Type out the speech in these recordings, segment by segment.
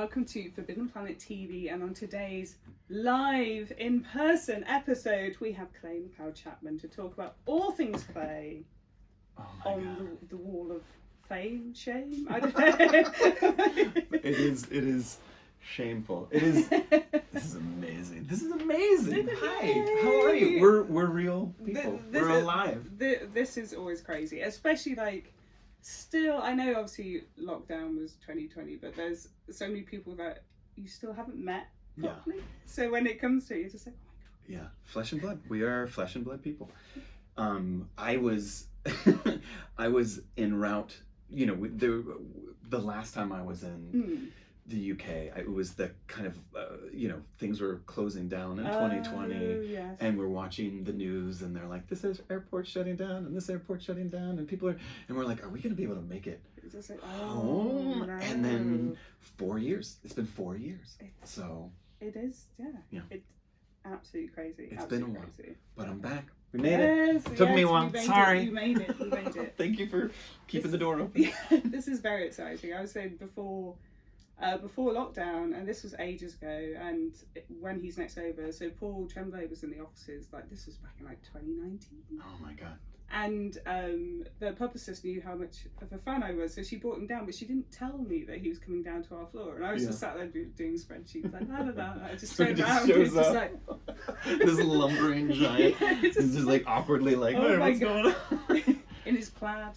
welcome to Forbidden Planet TV, and on today's live in-person episode we have McLeod Chapman to talk about all things Clay on the wall of shame. I don't know. It is shameful. This is amazing. Hi, how are you? We're real people. We're alive. This is always crazy, especially like still, I know obviously lockdown was 2020, but there's so many people that you still haven't met properly. Yeah. So when it comes to it, you're just like, oh my God. Yeah, flesh and blood. We are flesh and blood people. I was I was en route, you know, the last time I was in the UK, it was the kind of, you know, things were closing down in 2020, yes. And we're watching the news and they're like, this airport's shutting down and this airport's shutting down, and people are, and we're like, are we going to be able to make it like, home? No. And then 4 years. It's been 4 years. So it is, yeah. It's absolutely crazy. It's absolutely been a while, crazy. but I'm back. We made it. Took me a while. Sorry. You made it. Thank you for keeping the door open. This is very exciting. I was saying before lockdown, and this was ages ago, and when he's next over, so Paul Tremblay was in the offices, like this was back in like 2019. Oh my God. And the publicist knew how much of a fan I was, so she brought him down, but she didn't tell me that he was coming down to our floor, and I was just sat there doing spreadsheets like I just turned around, and it's just like this lumbering giant is just like awkwardly like, oh my what's God. going on? In his plaid.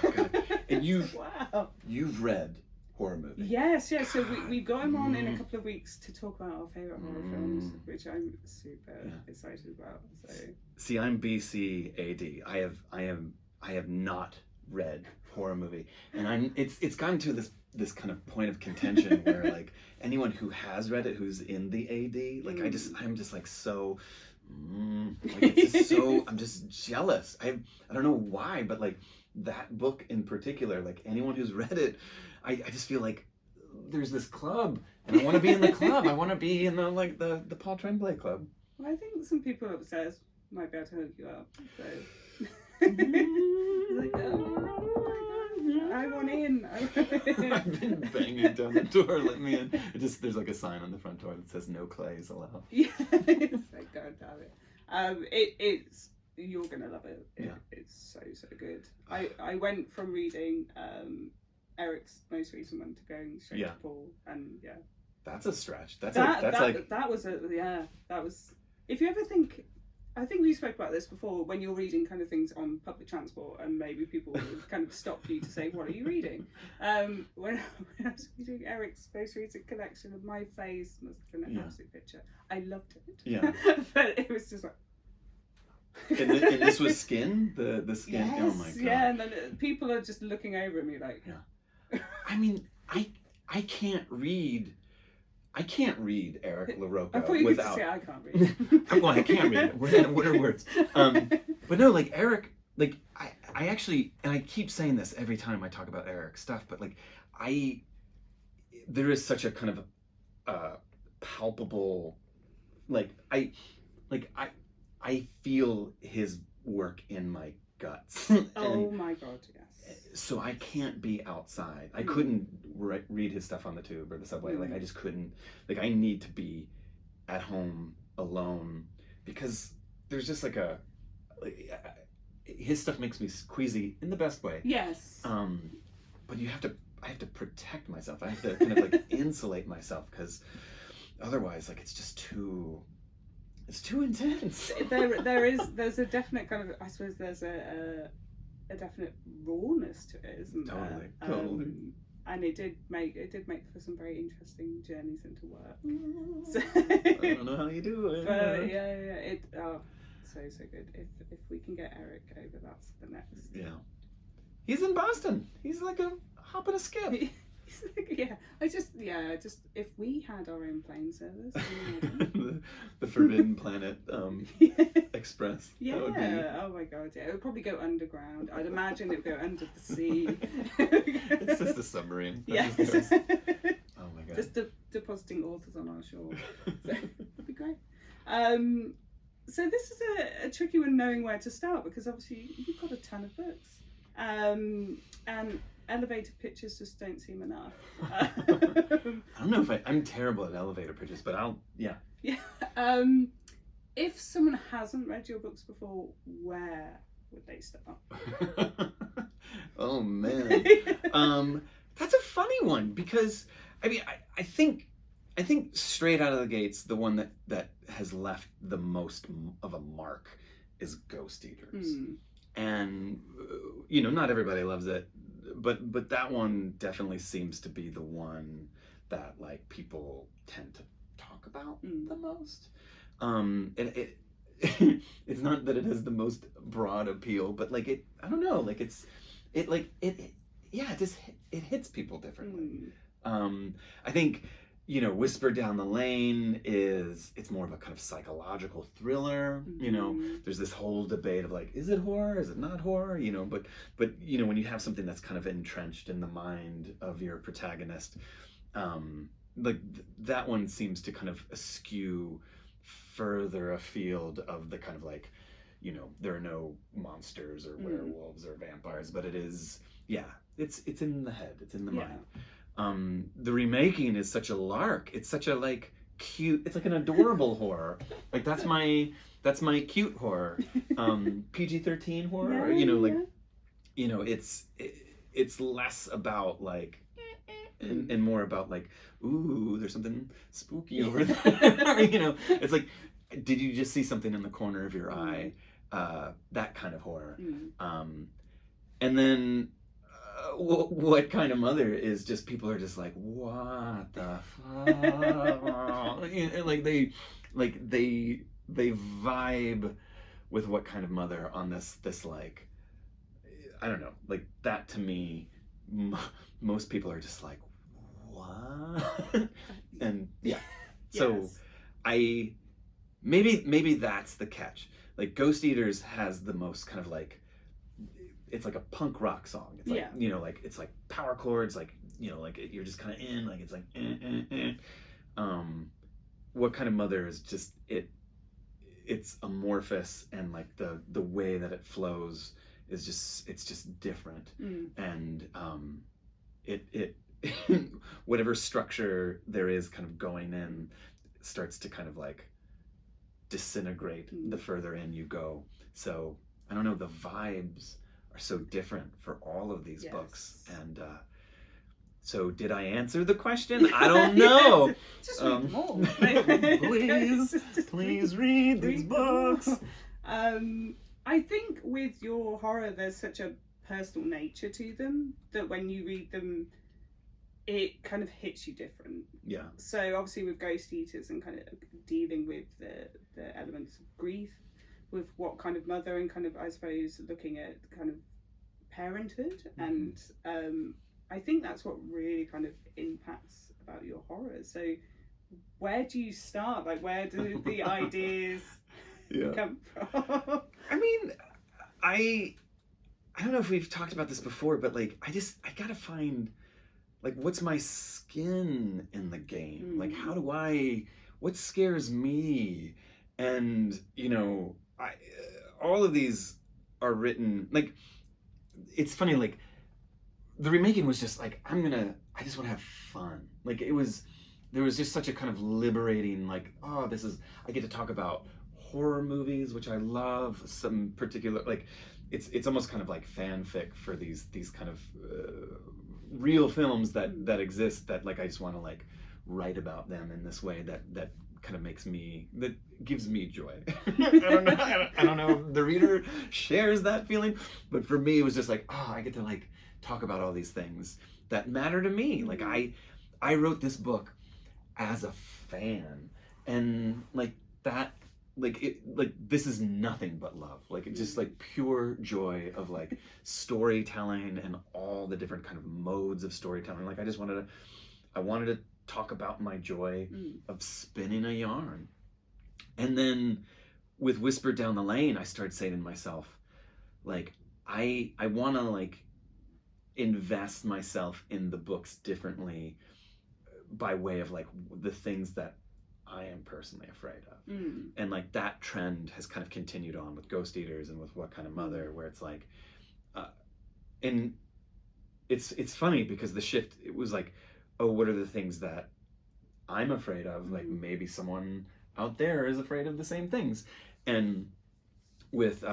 Oh God. And wow. You've read horror movies. Yes. So we've got him on in a couple of weeks to talk about our favourite horror films, which I'm super excited about. So see, I'm BC AD. I have not read horror movie, and it's gotten to this kind of point of contention where like anyone who has read it, who's in the AD, like I'm just like so. Like it's just so I'm just jealous. I don't know why, but like that book in particular, like anyone who's read it, I just feel like there's this club, and I want to be in the club. I want to be in the Paul Tremblay club. Well, I think some people upstairs might be able to hook you up. So like, oh, I want in. I've been banging down the door. Let me in. There's like a sign on the front door that says no clays allowed. Yeah, it's like, don't have it. It's you're gonna love it. It's so good. I went from reading Eric's most recent one to going straight to Paul, and that's a stretch. That was if you ever think, I think we spoke about this before, when you're reading kind of things on public transport and maybe people would kind of stop you to say, what are you reading? When I was reading Eric's most recent collection of My Face must have been an absolute picture. I loved it. Yeah. But it was just like and this was Skin? The Skin? Yes, oh my God. Yeah, and then people are just looking over at me like I mean, I can't read Eric LaRocca I thought you without. Could say I can't read. Well, I can't read it. What are words? But no, like Eric, like I actually, and I keep saying this every time I talk about Eric stuff, but like there is such a kind of palpable, I feel his work in my guts. Oh my God, yes. So I can't be outside. I couldn't read his stuff on the tube or the subway. Like I just couldn't. Like I need to be at home alone, because there's just like his stuff makes me queasy in the best way. Yes. But I have to protect myself. I have to kind of like insulate myself, because otherwise, like it's just too. It's too intense. There's a definite kind of, I suppose there's a definite rawness to it, isn't there? Totally. And it did make for some very interesting journeys into work. So, I don't know how you do it. But so good. If we can get Eric over, that's the next. Yeah. He's in Boston. He's like a hop and a skip. Just if we had our own plane service, the Forbidden Planet Express. Yeah. That would be... Oh my God. Yeah. It would probably go underground. I'd imagine it would go under the sea. It's just a submarine. Yes. Oh my God. Just depositing authors on our shore. So that'd be great. So this is a tricky one, knowing where to start, because obviously you've got a ton of books. And elevator pitches just don't seem enough. I don't know if I'm terrible at elevator pitches, but yeah. If someone hasn't read your books before, where would they start? Oh man. That's a funny one, because I mean I think straight out of the gates, the one that has left the most of a mark is Ghost Eaters. And not everybody loves it, but that one definitely seems to be the one that like people tend to talk about the most. It's not that it has the most broad appeal, but like I don't know, like it hits people differently. I think Whisper Down the Lane it's more of a kind of psychological thriller. There's this whole debate of like, is it horror, is it not horror, but when you have something that's kind of entrenched in the mind of your protagonist, like that one seems to kind of eschew further afield of the kind of like, there are no monsters or werewolves or vampires, but it is, it's in the head, it's in the mind. The Remaking is such a lark. It's such a like cute, it's like an adorable horror. Like that's my cute horror. PG-13 horror, it's less about like, and more about like, ooh, there's something spooky over there. It's like, did you just see something in the corner of your eye? That kind of horror. And then What Kind of Mother is just, people are just like, what the fuck? like they vibe with What Kind of Mother on this like, I don't know, like that to me, most people are just like, what? And so maybe that's the catch. Like Ghost Eaters has the most kind of like, it's like a punk rock song. It's like, like it's like power chords, like, like you're just kind of in, like it's like What Kind of Mother is just, it's amorphous, and like the way that it flows is it's just different. And it whatever structure there is kind of going in starts to kind of like disintegrate the further in you go. So I don't know, the vibes are so different for all of these books. And so did I answer the question? I don't know. Just read them all. Please read these books. I think with your horror, there's such a personal nature to them that when you read them, it kind of hits you different. Yeah. So obviously with Ghost Eaters and kind of dealing with the elements of grief, with What Kind of Mother, and kind of, I suppose, looking at kind of parenthood, and I think that's what really kind of impacts about your horror. So where do you start? Like, where do the ideas come from? I mean, I don't know if we've talked about this before, but like I gotta find like, what's my skin in the game? Like, what scares me? And all of these are written, like, it's funny, like the Remaking was just like, I just want to have fun. Like there was just such a kind of liberating, like, oh, I get to talk about horror movies, which I love, some particular, like, it's almost kind of like fanfic for these kind of real films that exist, that like I just want to like write about them in this way that kind of that gives me joy. I don't know if the reader shares that feeling, but for me it was just like, oh, I get to like talk about all these things that matter to me. Like I wrote this book as a fan, and like that, this is nothing but love. Like it's just like pure joy of like storytelling and all the different kind of modes of storytelling. Like I wanted to talk about my joy of spinning a yarn. And then with Whisper Down the Lane, I started saying to myself, like, I want to like invest myself in the books differently by way of like the things that I am personally afraid of. And like that trend has kind of continued on with Ghost Eaters and with What Kind of Mother, where it's like, and it's funny because the shift, it was like, oh, what are the things that I'm afraid of? Like maybe someone out there is afraid of the same things. And with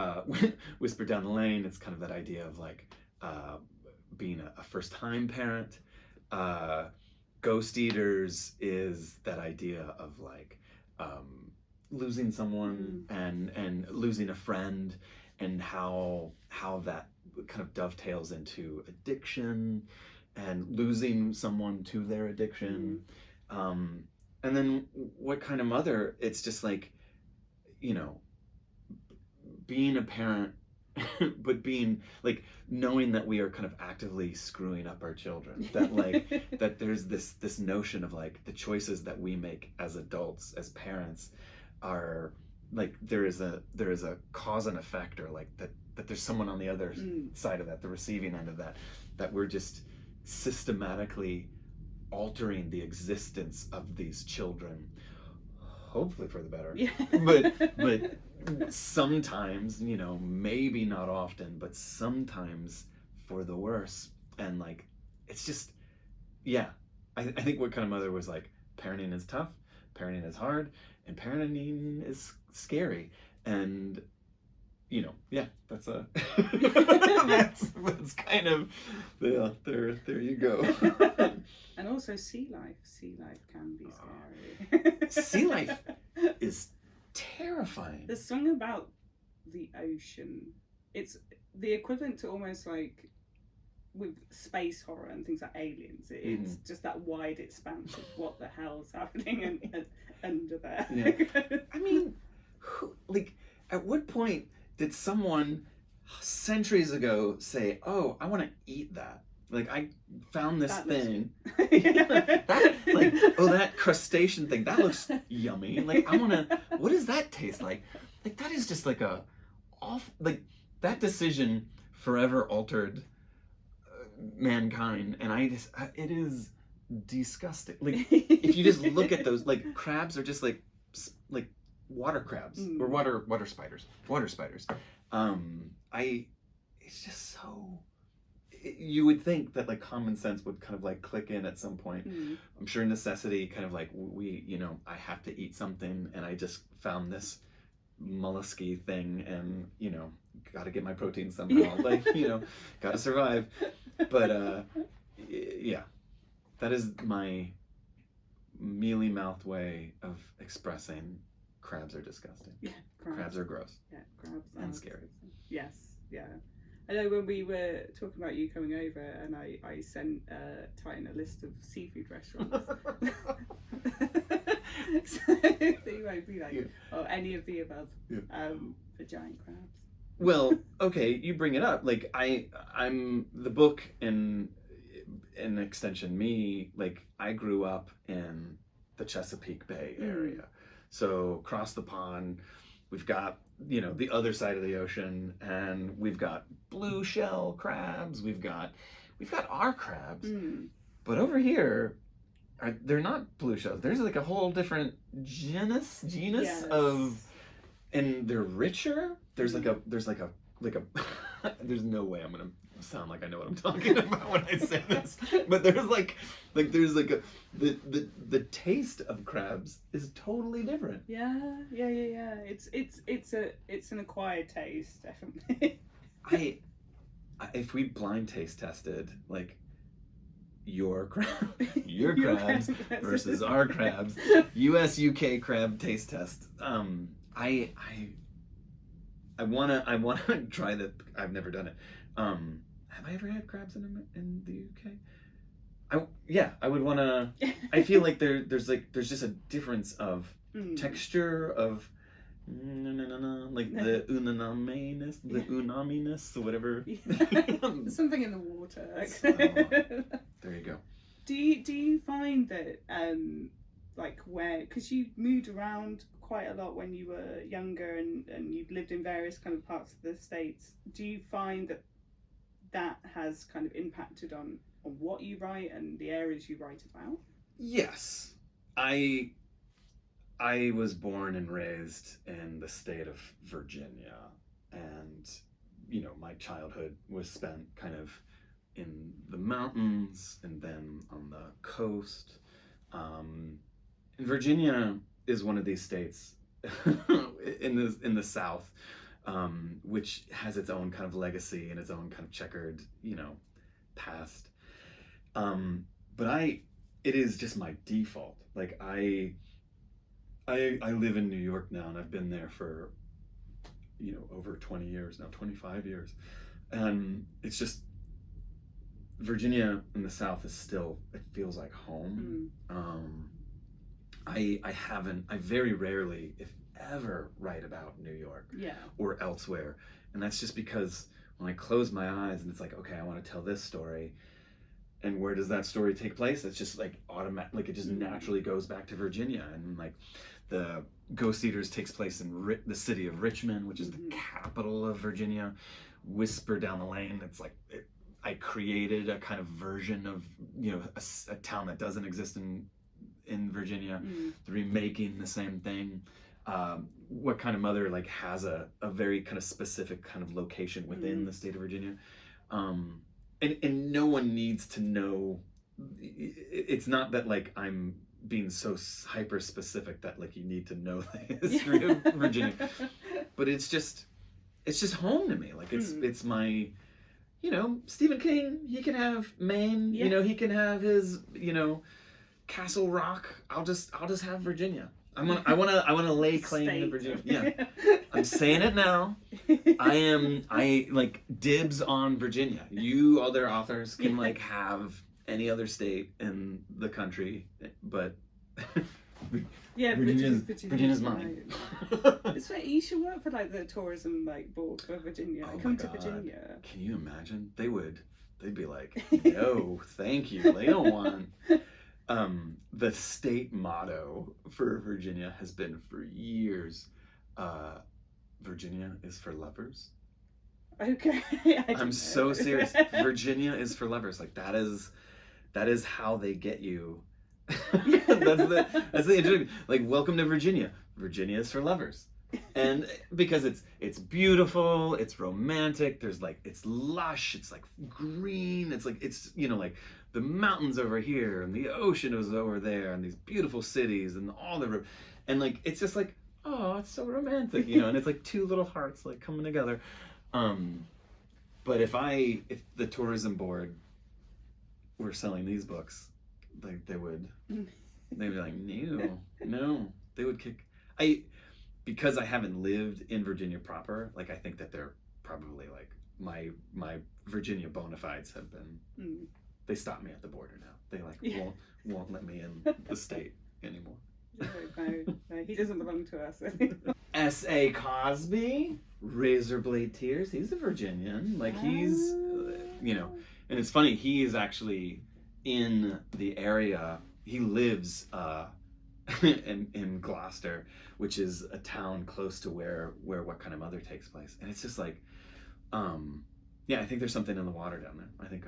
Whisper Down the Lane, it's kind of that idea of like being a first time parent. Ghost Eaters is that idea of like losing someone and losing a friend, and how that kind of dovetails into addiction and losing someone to their addiction. And then What Kind of Mother, it's just like, you know, being a parent but being like knowing that we are kind of actively screwing up our children, that like that there's this notion of like the choices that we make as adults, as parents, are like there is a cause and effect, or like that there's someone on the other side of that, the receiving end of that, that we're just systematically altering the existence of these children, hopefully for the better. But sometimes, you know, maybe not often, but sometimes for the worse. And like, it's just, yeah, I think What Kind of Mother was like, parenting is tough, parenting is hard, and parenting is scary. And, you know, yeah, that's a that's kind of, yeah, there you go. And also sea life can be scary. Sea life is terrifying. There's something about the ocean. It's the equivalent to almost like with space horror and things like Aliens. It's just that wide expanse of what the hell's happening under there. Yeah. I mean, like, at what point did someone centuries ago say, "Oh, I want to eat that"? Like, I found this thing. That, like, oh, that crustacean thing, that looks yummy. Like, I want to, what does that taste like? Like, that is just like like, that decision forever altered mankind. And it is disgusting. Like, if you just look at those, like, crabs are just like water crabs, or water spiders. It's just so, you would think that like common sense would kind of like click in at some point. I'm sure necessity kind of like, you know, I have to eat something, and I just found this mollusky thing, and, you know, got to get my protein somehow. Like, you know, got to survive. But yeah, that is my mealy mouthed way of expressing crabs are disgusting. Yeah, crabs are gross. Yeah, crabs and scary. Yes, yeah. I know when we were talking about you coming over, and I sent Titan a list of seafood restaurants. So you won't be like, oh, any of the above for giant crabs. Well, okay, you bring it up. Like, I'm the book, and in extension me, like, I grew up in the Chesapeake Bay area. So across the pond, we've got, you know, the other side of the ocean, and we've got blue shell crabs, we've got our crabs. But over here, they're not blue shells. There's like a whole different genus of, and they're richer. There's like a there's no way I'm gonna sound like I know what I'm talking about when I say this, but there's the taste of crabs is totally different. Yeah. It's an acquired taste, definitely. If we blind taste tested like your crabs versus our crabs, US UK crab taste test, I wanna try that. I've never done it. Have I ever had crabs in the UK? I would wanna. I feel like there's just a difference of texture, of like the unaminess, whatever. Something in the water. There you go. Do you find that like because you moved around quite a lot when you were younger, and you've lived in various kind of parts of the States, do you find that has kind of impacted on what you write and the areas you write about? Yes. I was born and raised in the state of Virginia, and, you know, my childhood was spent kind of in the mountains, and then on the coast. And Virginia is one of these states in the South, which has its own kind of legacy and its own kind of checkered, past. But it is just my default. Like I live in New York now, and I've been there for, over 20 years now, 25 years. And it's just, Virginia in the South is still, it feels like home. I very rarely, if ever, write about New York or elsewhere. And that's just because when I close my eyes and it's like, okay, I want to tell this story. And where does that story take place? It's just like automatic, like it just naturally goes back to Virginia. And like the Ghost Eaters takes place in the city of Richmond, which is the capital of Virginia. Whisper Down the Lane, it's like, I created a kind of version of, a town that doesn't exist in Virginia. The Remaking, the same thing. What Kind of Mother like has a very kind of specific kind of location within the state of Virginia. And no one needs to know. It's not that like I'm being so hyper specific that like you need to know the history of Virginia, but it's just home to me. Like it's my, Stephen King, he can have Maine, he can have his, Castle Rock. I'll just have Virginia. I want to lay claim to Virginia. Yeah. I'm saying it now. I like dibs on Virginia. You other authors can like have any other state in the country, but Virginia's mine. It's like you should work for like the tourism like board for Virginia. Oh Come my to God. Virginia. Can you imagine? They'd be like, no, thank you. They don't want. The state motto for Virginia has been for years, Virginia is for lovers. Okay. I'm so serious. Virginia is for lovers. Like that is how they get you. that's the introduction. Like, welcome to Virginia. Virginia is for lovers. And because it's beautiful, it's romantic, there's like, it's lush, it's like green, it's like, it's, like the mountains over here and the ocean is over there and these beautiful cities and and like, it's just like, oh, it's so romantic, and it's like two little hearts like coming together. But if the tourism board were selling these books, like they'd be like, no, they would kick. Because I haven't lived in Virginia proper, like I think that they're probably like my Virginia bona fides have been, they stop me at the border now. They like won't let me in the state anymore. No, he doesn't belong to us. S.A. Cosby, Razorblade Tears, he's a Virginian. Like he's, and it's funny, he is actually in the area, he lives in Gloucester, which is a town close to where What Kind of Mother takes place. And it's just like, I think there's something in the water down there. I think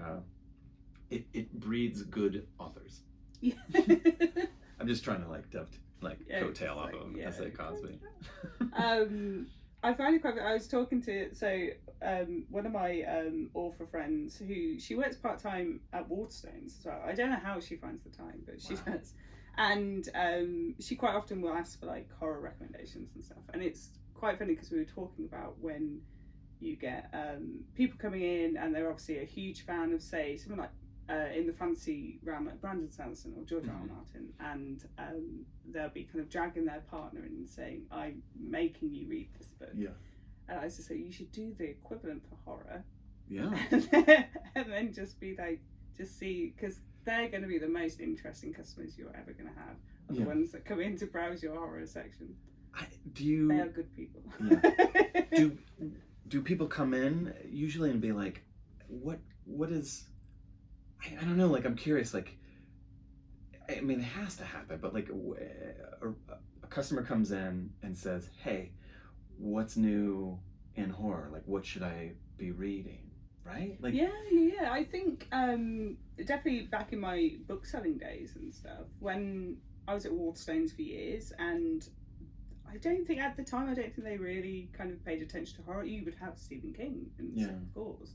it breeds good authors. Yeah. I'm just trying to coattail off of S.A. Cosby. I find it quite. I was talking to one of my author friends who she works part-time at Waterstones as well. I don't know how she finds the time, but she does. And she quite often will ask for like horror recommendations and stuff. And it's quite funny because we were talking about when you get people coming in and they're obviously a huge fan of, say, someone like in the fantasy realm like Brandon Sanderson or George R. R. Martin, and they'll be kind of dragging their partner in and saying, I'm making you read this book. Yeah. And I used to say, you should do the equivalent for horror. Yeah. And then just be like, just see, because they're going to be the most interesting customers you're ever going to have, are the ones that come in to browse your horror section. They are good people. Yeah. Do people come in usually and be like, what is, I don't know, like I'm curious, like, I mean, it has to happen, but like a customer comes in and says, hey, what's new in horror? Like, what should I be reading? Right? Like, yeah. I think definitely back in my book selling days and stuff, when I was at Waterstones for years, and I don't think at the time they really kind of paid attention to horror. You would have Stephen King and stuff, of course,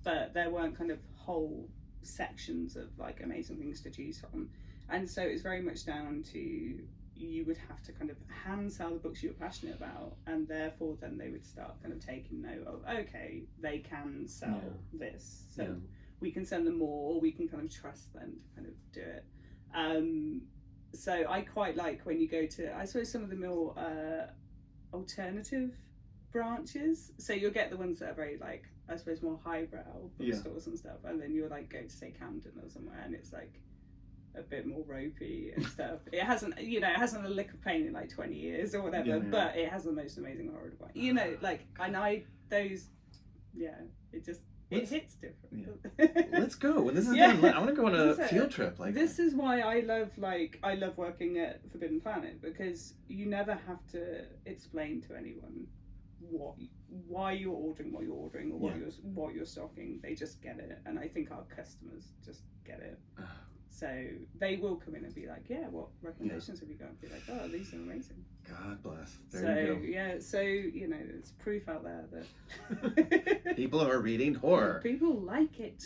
but there weren't kind of whole sections of like amazing things to choose from. And so it's very much down to, you would have to kind of hand sell the books you were passionate about, and therefore then they would start kind of taking note of, okay, they can sell this, so we can send them more, or we can kind of trust them to kind of do it. So I quite like when you go to, I suppose, some of the more alternative branches. So you'll get the ones that are very like, I suppose, more highbrow bookstores and stuff, and then you'll like go to say Camden or somewhere, and it's like a bit more ropey and stuff. It hasn't a lick of paint in like 20 years or whatever, but it has the most amazing horror device. It hits different. Let's go. When this is done, I want to go on a field trip. Like, this is why I love working at Forbidden Planet, because you never have to explain to anyone why you're ordering what you're ordering, or what you're stocking. They just get it, and I think our customers just get it. So they will come in and be like, yeah, what recommendations have you got? And be like, oh, these are amazing. God bless. There you go. Yeah, so, it's proof out there that people are reading horror. People like it.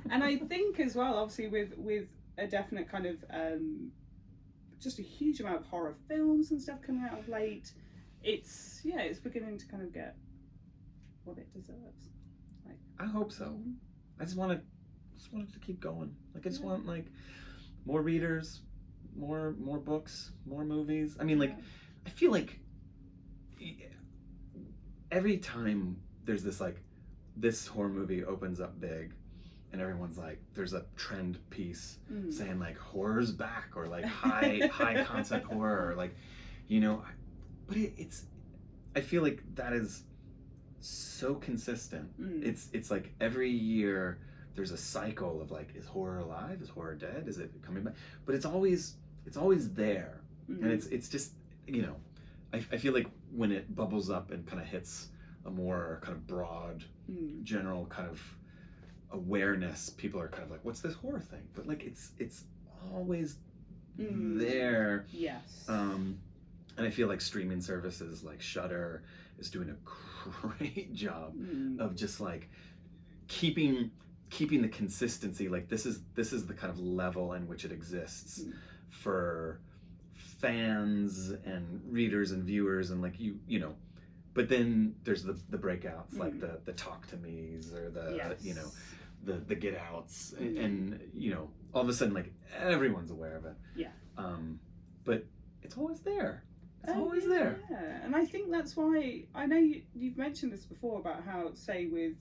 And I think as well, obviously, with a definite kind of, just a huge amount of horror films and stuff coming out of late, it's beginning to kind of get what it deserves. Like, I hope so. I just want it to keep going. Like, I just want like more readers, more books, more movies. I mean, like, I feel like every time there's this horror movie opens up big, and everyone's like, there's a trend piece saying like horror's back, or like high concept horror, or like, but it's I feel like that is so consistent. It's like every year there's a cycle of like, is horror alive? Is horror dead? Is it coming back? But it's always there. And it's just, I feel like when it bubbles up and kind of hits a more kind of broad, general kind of awareness, people are kind of like, what's this horror thing? But like, it's always there. Yes. And I feel like streaming services like Shudder is doing a great job of just like keeping the consistency. Like, this is the kind of level in which it exists for fans and readers and viewers, and like but then there's the breakouts, like the Talk to Me's, or the Get Outs, and all of a sudden like everyone's aware of it. But it's always there. It's always there. Yeah, and I think that's why, I know you've mentioned this before about how, say, with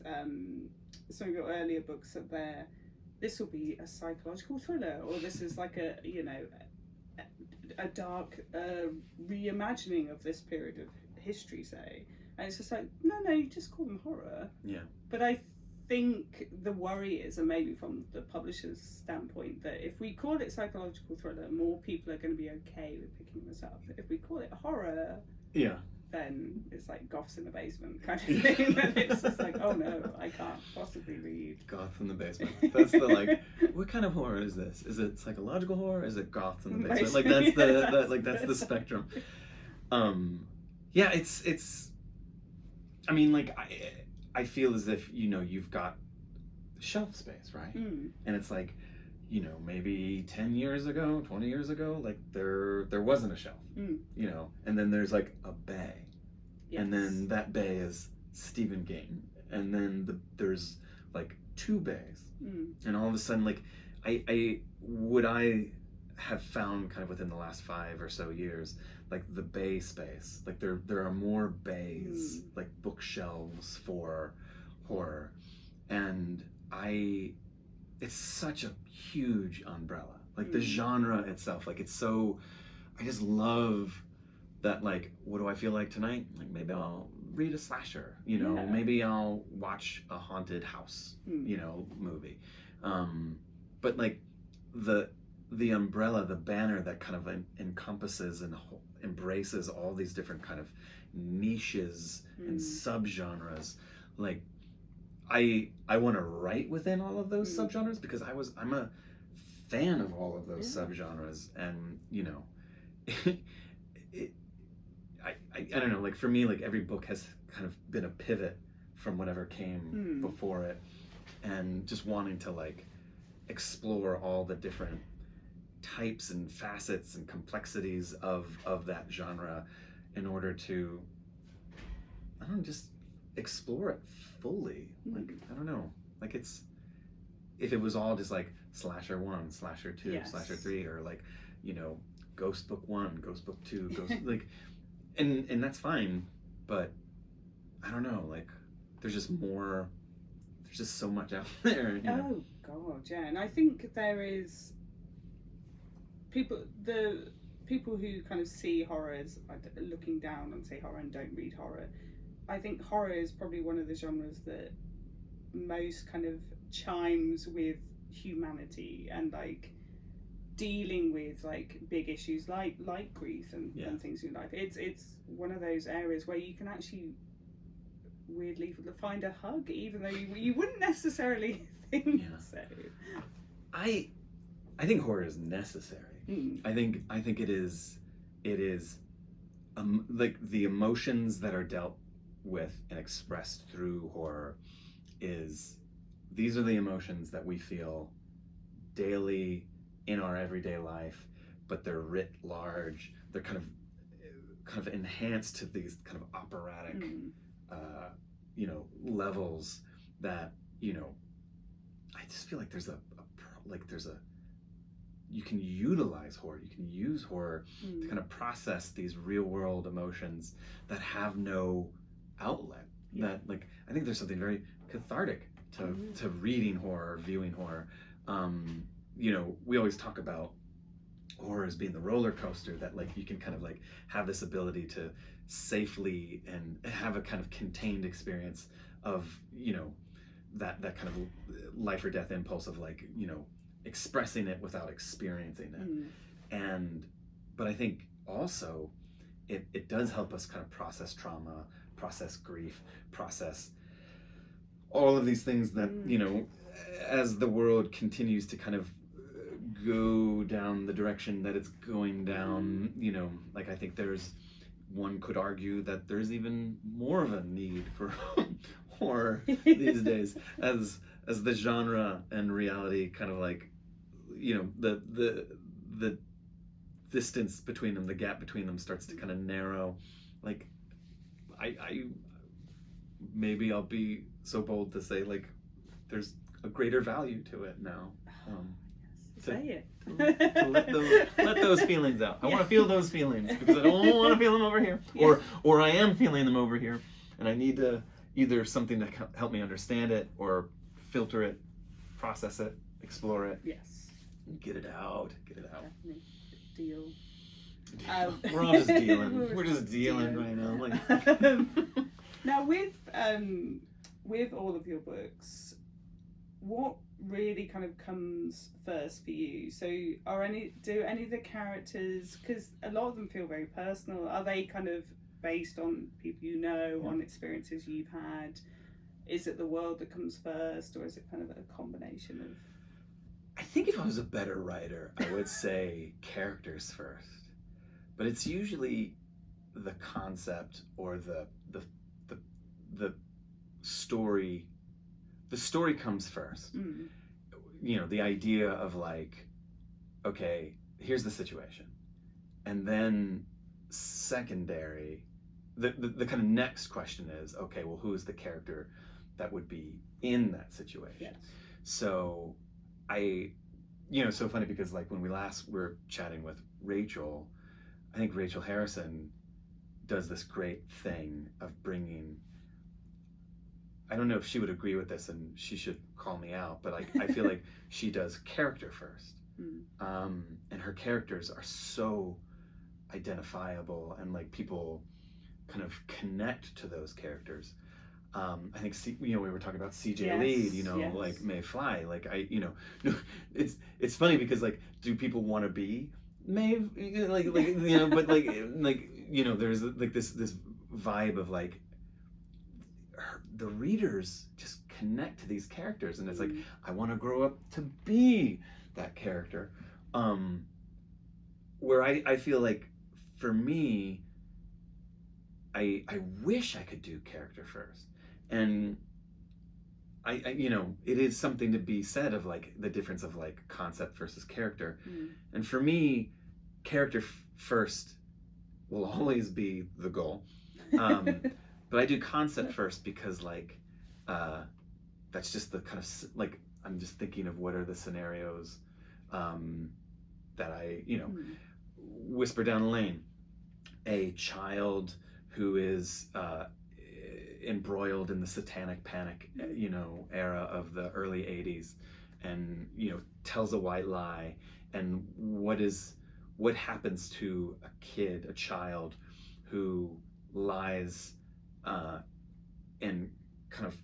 some of your earlier books, that this will be a psychological thriller, or this is like a dark reimagining of this period of history, say. And it's just like, no, you just call them horror. Yeah. But I think the worry is, and maybe from the publisher's standpoint, that if we call it psychological thriller, more people are going to be okay with picking this up. If we call it horror, then it's like Goths in the basement kind of thing. And it's just like, oh no, I can't possibly read Goth in the basement. That's the like, what kind of horror is this? Is it psychological horror? Is it Goth in the basement? Like, that's the spectrum. It's I mean, like, I feel as if, you've got shelf space, right? And it's like, maybe 10 years ago, 20 years ago, like there wasn't a shelf, and then there's like a bay. And then that bay is Stephen King. And then there's like 2 bays. And all of a sudden, like, I have found kind of within the last 5 or so years, like the bay space, like there are more bays, like bookshelves for horror. And it's such a huge umbrella, like the genre itself, like it's so, I just love that. Like, what do I feel like tonight? Like, maybe I'll read a slasher, maybe I'll watch a haunted house, movie. But like the umbrella, the banner that kind of encompasses and embraces all these different kind of niches and subgenres, like I want to write within all of those subgenres, because I'm a fan of all of those subgenres. And I don't know, like for me, like every book has kind of been a pivot from whatever came before it, and just wanting to like explore all the different types and facets and complexities of that genre in order to, I don't know, just explore it fully. Like, I don't know, like it's, if it was all just like slasher 1, slasher 2, slasher 3, or like, you know, Ghost Book 1, Ghost Book 2, Ghost like, and that's fine, but I don't know, like there's just more, there's just so much out there, you know? Oh god, yeah. And I think there is the people who kind of see horror as looking down on say horror and don't read horror. I think horror is probably one of the genres that most kind of chimes with humanity and like dealing with like big issues like grief and things in life. It's one of those areas where you can actually weirdly find a hug, even though you wouldn't necessarily think so. I think horror is necessary. I think it is like the emotions that are dealt with and expressed through horror these are the emotions that we feel daily in our everyday life, but they're writ large. They're kind of enhanced to these kind of operatic you know, levels that, you know, I just feel like there's you can utilize horror, you can use horror to kind of process these real world emotions that have no outlet. That, like, I think there's something very cathartic to reading horror, viewing horror. You know, we always talk about horror as being the roller coaster that like you can kind of like have this ability to safely and have a kind of contained experience of, you know, that kind of life or death impulse of like, you know, expressing it without experiencing it. But I think also it does help us kind of process trauma, process grief, process all of these things that, you know, as the world continues to kind of go down the direction that it's going down, you know, like I think one could argue that there's even more of a need for horror these days as the genre and reality kind of like, you know, the distance between them, the gap between them starts to kind of narrow. Like I maybe I'll be so bold to say like there's a greater value to it now. Say it. To let those feelings out. I want to feel those feelings because I don't want to feel them over here, or I am feeling them over here, and I need to either something to help me understand it or filter it, process it, explore it. Yes. Get it out. Definitely. Deal. We're all just dealing. We're just dealing right now. Like. Now with all of your books, what really kind of comes first for you? So do any of the characters, because a lot of them feel very personal, are they kind of based on people you know, on experiences you've had? Is it the world that comes first, or is it kind of a combination of? I think if I was a better writer, I would say characters first, but it's usually the concept or the story. The story comes first. You know, the idea of like, okay, here's the situation, and then secondary, the kind of next question is, okay, well, who is the character that would be in that situation? Yes. So you know, so funny because like when we last were chatting with Rachel, I think Rachel Harrison does this great thing of bringing, I don't know if she would agree with this and she should call me out, but I feel like she does character first. And her characters are so identifiable and like people kind of connect to those characters. I think, you know, we were talking about CJ Lead, you know, like May Fly, like you know, it's funny because like, do people want to be Maeve, like you know, but like you know, there's like this vibe of like the readers just connect to these characters, and it's like I want to grow up to be that character. Where I feel like for me, I wish I could do character first, and I you know, it is something to be said of like the difference of like concept versus character. And for me, character first will always be the goal. But I do concept first because like that's just the kind of like, I'm just thinking of what are the scenarios that I, you know, Whisper Down the Lane, a child who is embroiled in the satanic panic, you know, era of the early 80s, and, you know, tells a white lie, and what happens to a kid, a child who lies and kind of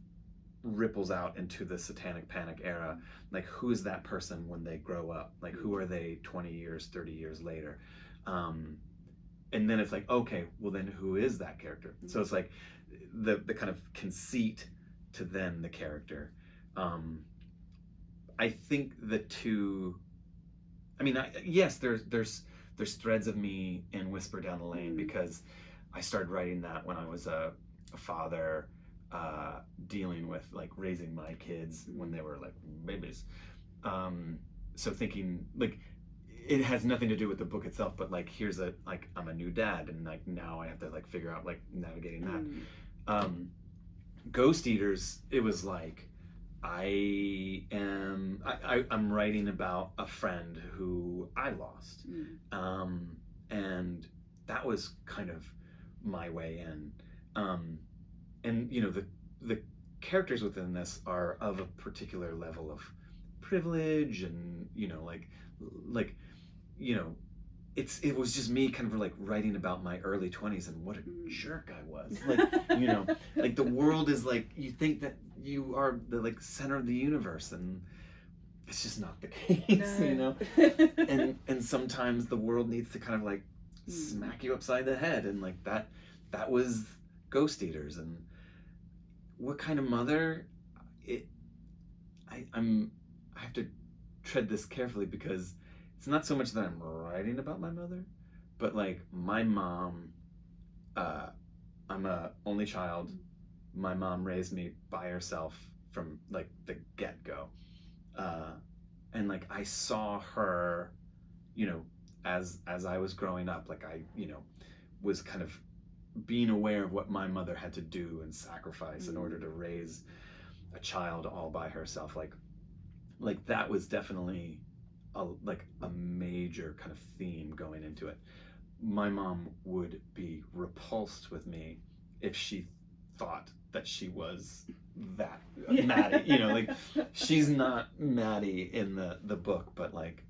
ripples out into the satanic panic era. Like, who is that person when they grow up? Like, who are they 20 years, 30 years later? And then it's like, okay, well then who is that character? So it's like the kind of conceit to then the character. I think the two, I mean, yes, there's threads of me in Whisper Down the Lane because I started writing that when I was a father, dealing with like raising my kids when they were like babies. So thinking like, it has nothing to do with the book itself, but like, here's I'm a new dad, and like now I have to like figure out like navigating that. Ghost Eaters, it was like, I'm writing about a friend who I lost. And that was kind of my way in. And you know, the characters within this are of a particular level of privilege, and you know, like you know, it was just me kind of like writing about my early 20s and what a jerk I was. Like, you know, like the world is like, you think that you are the like center of the universe, and it's just not the case. You know. And sometimes the world needs to kind of like smack you upside the head, and like that was Ghost Eaters. And what kind of mother? I have to tread this carefully, because it's not so much that I'm writing about my mother, but like my mom, I'm a only child. My mom raised me by herself from like the get-go. And like I saw her, you know, as I was growing up, like I, you know, was kind of being aware of what my mother had to do and sacrifice in order to raise a child all by herself. Like that was definitely a major kind of theme going into it. My mom would be repulsed with me if she thought that she was that Maddie. You know, like she's not Maddie in the book, but like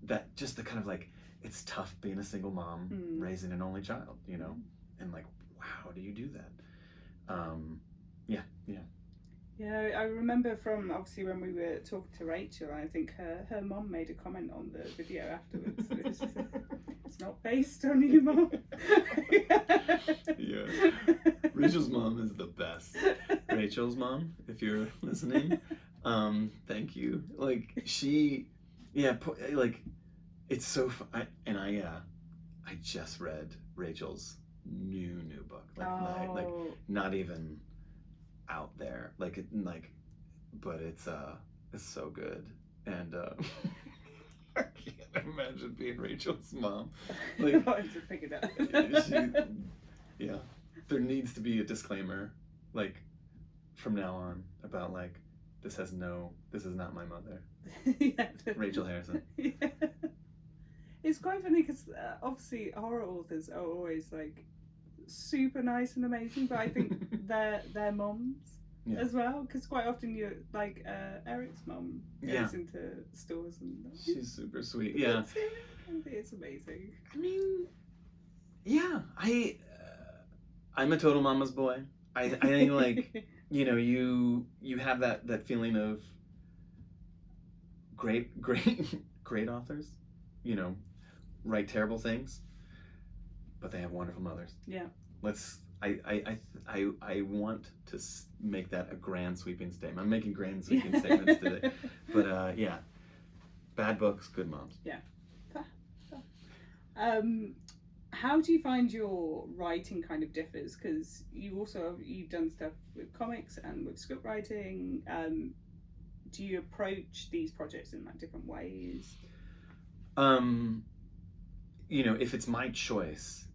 that just the kind of like, it's tough being a single mom raising an only child, you know, and like, how do you do that? Yeah, I remember from obviously when we were talking to Rachel, I think her mom made a comment on the video afterwards. It was just, it's not based on you, Mom. Yeah. Rachel's mom is the best. Rachel's mom, if you're listening, thank you. Like like it's so fun. I just read Rachel's new book. Like not even out there, but it's so good. And I can't imagine being Rachel's mom. Like, to pick it up. Yeah, there needs to be a disclaimer, like from now on, about like, this is not my mother. Yeah. Rachel Harrison. Yeah. It's quite funny because obviously horror authors are always like super nice and amazing, but I think they're moms as well, because quite often you're like Eric's mom goes into stores and she's super sweet. Yeah, it's amazing. I mean, yeah, I'm a total mama's boy. I think like you know, you have that feeling of great authors, you know, write terrible things, but they have wonderful mothers. Yeah. I want to make that a grand sweeping statement. I'm making grand sweeping statements today, but yeah, bad books, good moms. Yeah. How do you find your writing kind of differs? Because you've done stuff with comics and with script writing. Do you approach these projects in like different ways? You know, if it's my choice,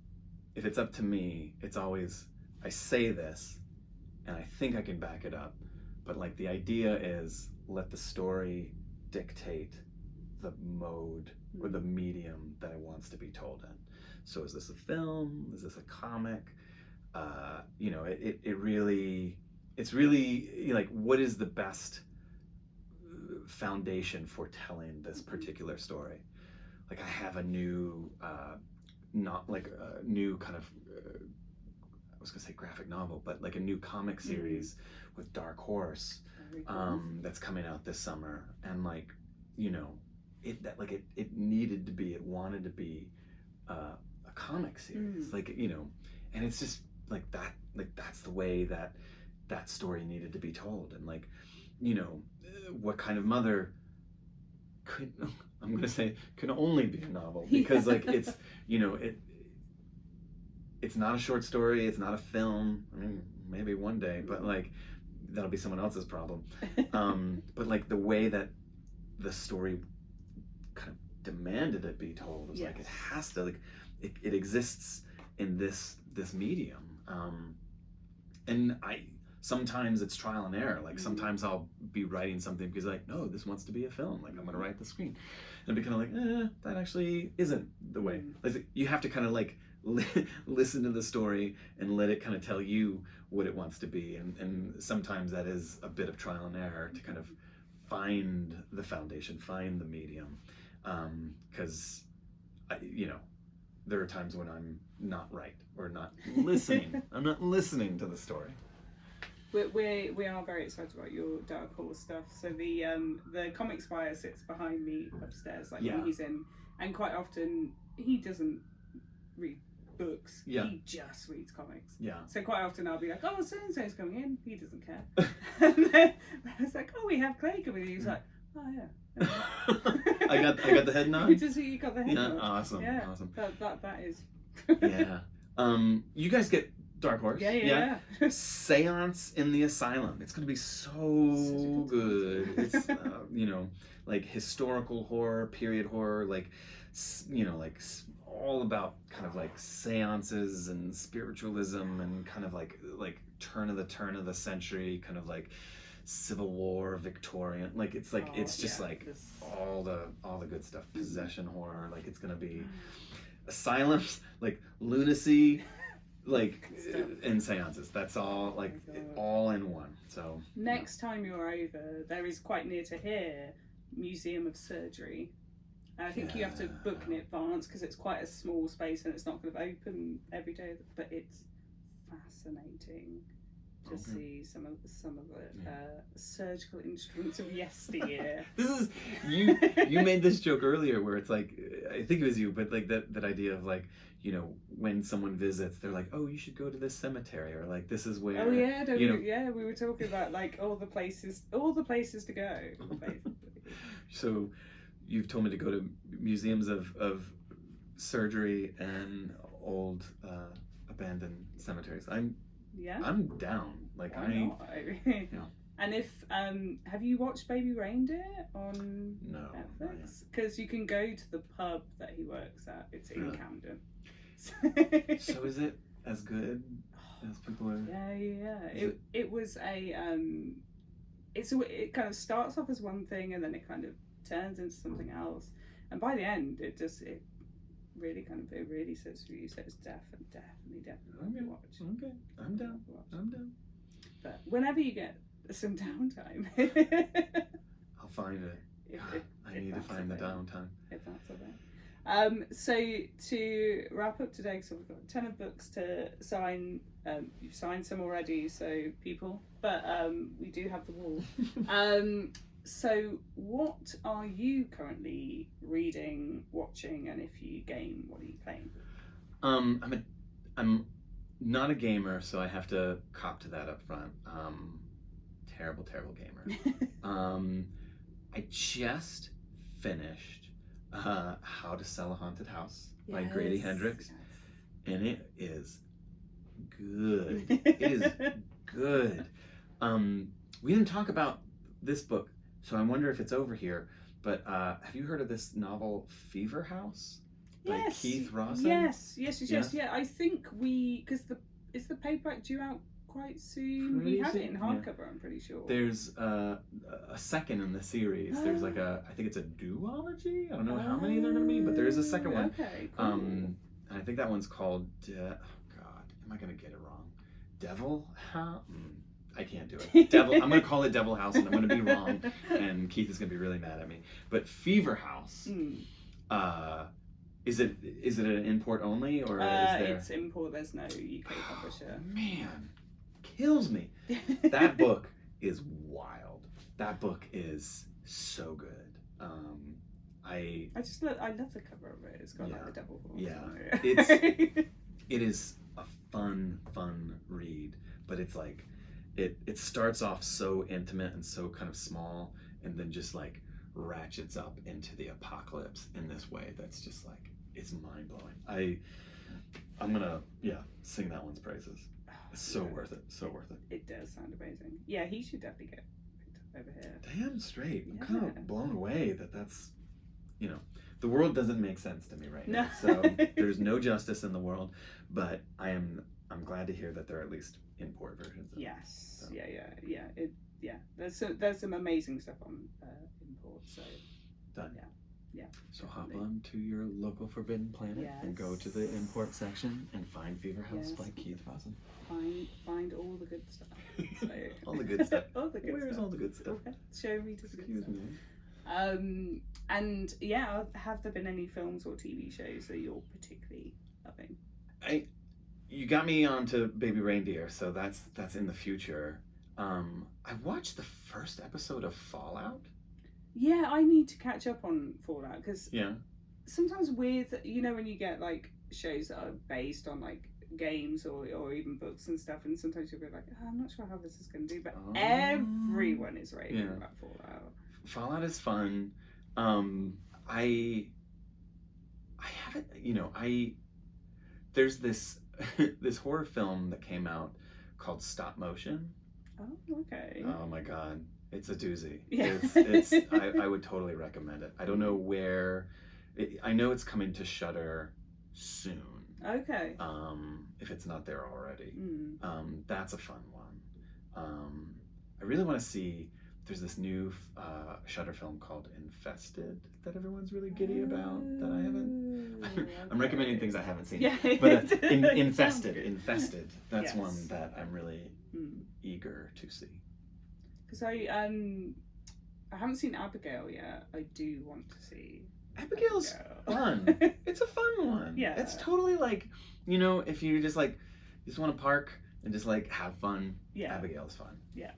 if it's up to me, it's always, I say this and I think I can back it up, but like the idea is let the story dictate the mode or the medium that it wants to be told in. So is this a film? Is this a comic? You know, it's really like, what is the best foundation for telling this particular story? Like I have a new, not like a new kind of, I was gonna say graphic novel, but like a new comic series with Dark Horse, that's coming out this summer. And like, you know, it needed to be, it wanted to be a comic series, like, you know, and it's just like that, like that's the way that that story needed to be told. And like, you know, what kind of mother could, I'm gonna say, can only be a novel, because like it's, you know, it's not a short story, it's not a film. I mean, maybe one day, but like that'll be someone else's problem. But like the way that the story kind of demanded it be told was like, it has to, like it exists in this medium. And sometimes it's trial and error. Like sometimes I'll be writing something because like, no, this wants to be a film. Like I'm gonna write the screen, and be kind of like, that actually isn't the way. Like you have to kind of like listen to the story and let it kind of tell you what it wants to be. And sometimes that is a bit of trial and error to kind of find the foundation, find the medium. Because you know, there are times when I'm not right or not listening. I'm not listening to the story. We are very excited about your Dark Horse stuff. So the comics buyer sits behind me upstairs, like when he's in, and quite often he doesn't read books. He just reads comics. So quite often I'll be like, oh, so and so's coming in. He doesn't care. And then I was like, oh, we have Clay coming in. He's like, oh yeah. I got the head nod. You got the head nod. Awesome. Yeah. Awesome. That is. Yeah. You guys get Dark Horse. Yeah. Seance in the Asylum. It's going to be so good. It's you know, like historical horror, period horror, like, you know, like all about kind of like seances and spiritualism and kind of like turn of the century, kind of like Civil War, Victorian. Like it's like it's just like all the good stuff. Possession horror. Like it's going to be asylums, like lunacy, like and seances. That's all, like all in one. So next time you're over, there is quite near to here Museum of Surgery. I think you have to book in advance because it's quite a small space and it's not going to open every day. But it's fascinating to see some of the surgical instruments of yesteryear. This is you made this joke earlier where it's like, I think it was you, but like that idea of like, you know, when someone visits, they're like, oh, you should go to this cemetery, or like this is where. Oh yeah, we were talking about like all the places to go. So you've told me to go to museums of surgery and old abandoned cemeteries. I'm down. Like And if have you watched Baby Reindeer on Netflix? Because you can go to the pub that he works at. It's in Camden. So is it as good as people are? Yeah. It was a it kind of starts off as one thing and then it kind of turns into something else. And by the end, it really sits for you. So it's definitely watch. Okay, I'm down. But whenever you get some downtime, I'll find it. I need to find the downtime. If that's okay. So to wrap up today, so we've got a ton of books to sign. You've signed some already, so people. But we do have the wall. So what are you currently reading, watching, and if you game, what are you playing? I'm not a gamer, so I have to cop to that up front. Terrible gamer. I just finished How to Sell a Haunted House by Grady Hendrix. and it is good. It is good. We didn't talk about this book, so I wonder if it's over here. But have you heard of this novel, Fever House, by Yes. Keith Rawson? Yes. Yes? Yeah, I think because is the paperback due out quite soon? Pretty We had it soon, in hardcover, I'm pretty sure. There's a second in the series. There's like I think it's a duology. I don't know how many there are going to be, but there is a second one. Okay, cool. And I think that one's called, oh God, am I going to get it wrong? Devil House? I can't do it. Devil. I'm going to call it Devil House, and I'm going to be wrong, and Keith is going to be really mad at me. But Fever House, is it an import only, or is there? It's import. There's no UK publisher. Man, kills me. That book is wild. That book is so good. I love the cover of it. It's got like the devil horns. Yeah, it is a fun read, but it's like it starts off so intimate and so kind of small, and then just like ratchets up into the apocalypse in this way that's just like, it's mind blowing. I'm gonna sing that one's praises. It's so worth it. So worth it. It does sound amazing. Yeah, he should definitely get picked up over here. Damn straight. I'm kind of blown away that's, the world doesn't make sense to me right now. So there's no justice in the world, but I'm glad to hear that there are at least import versions of it. Yes. So. Yeah. There's some amazing stuff on import. So done. Yeah. So hop on to your local Forbidden Planet and go to the import section and find Fever House by Keith Rawson. Find all the good stuff. So. All the good stuff. All the good Where's stuff. all the good stuff? Show me to the good Excuse stuff. me. And have there been any films or TV shows that you're particularly loving? You got me onto Baby Reindeer, so that's in the future. I watched the first episode of Fallout. Yeah, I need to catch up on Fallout because sometimes with when you get like shows that are based on like games or even books and stuff, and sometimes you'll be like, I'm not sure how this is going to do, but everyone is raving about Fallout. Fallout is fun. I haven't, there's this this horror film that came out called Stop Motion. Oh, okay. Oh my God. It's a doozy. Yeah. I would totally recommend it. I don't know where. I know it's coming to Shudder soon. Okay. If it's not there already. That's a fun one. I really want to see. There's this new Shudder film called Infested that everyone's really giddy about that I haven't. I'm recommending things I haven't seen. Yeah. But Infested. That's one that I'm really eager to see. Because I haven't seen Abigail yet. I do want to see. Abigail's fun. It's a fun one. Yeah. It's totally like, if you just want to park and just like have fun. Yeah. Abigail's fun. Yeah.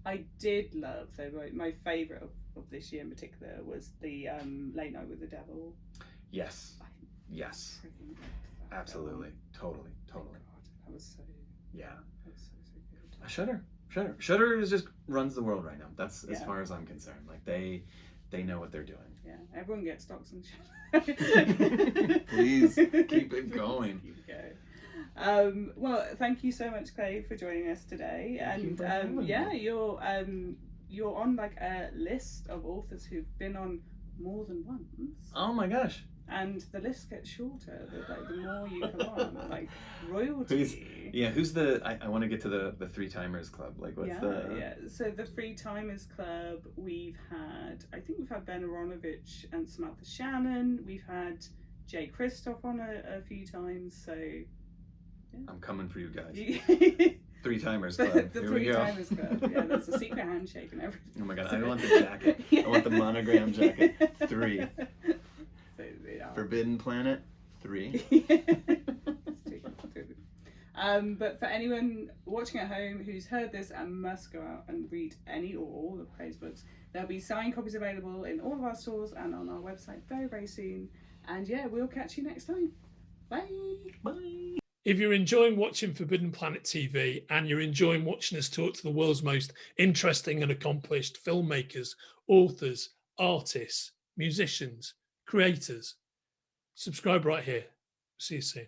I did love, so my favourite of this year in particular was the Late Night with the Devil. Yes. Yes. Absolutely. Totally. Oh God, that was so. Yeah. That was so good. Shudder just runs the world right now. That's as far as I'm concerned. Like they know what they're doing. Yeah. Everyone gets stocks and Shudder. Please keep it going. Keep it going. Well, thank you so much, Clay, for joining us today. You're on like a list of authors who've been on more than once. Oh my gosh. And the list gets shorter the more you come on, like royalty. Who's the? I want to get to the Three Timers Club. Like, what's So the Three Timers Club, I think we've had Ben Aronovich and Samantha Shannon. We've had Jay Kristoff on a few times. So I'm coming for you guys. Three Timers Club. The Here Three we go. Timers Club. Yeah, there's a secret handshake and everything. Oh my God! I want the jacket. I want the monogram jacket. 3. Forbidden Planet 3. But for anyone watching at home who's heard this and must go out and read any or all of Clay's books, there'll be signed copies available in all of our stores and on our website very, very soon. And we'll catch you next time. Bye. Bye. If you're enjoying watching Forbidden Planet TV and you're enjoying watching us talk to the world's most interesting and accomplished filmmakers, authors, artists, musicians, creators, subscribe right here. See you soon.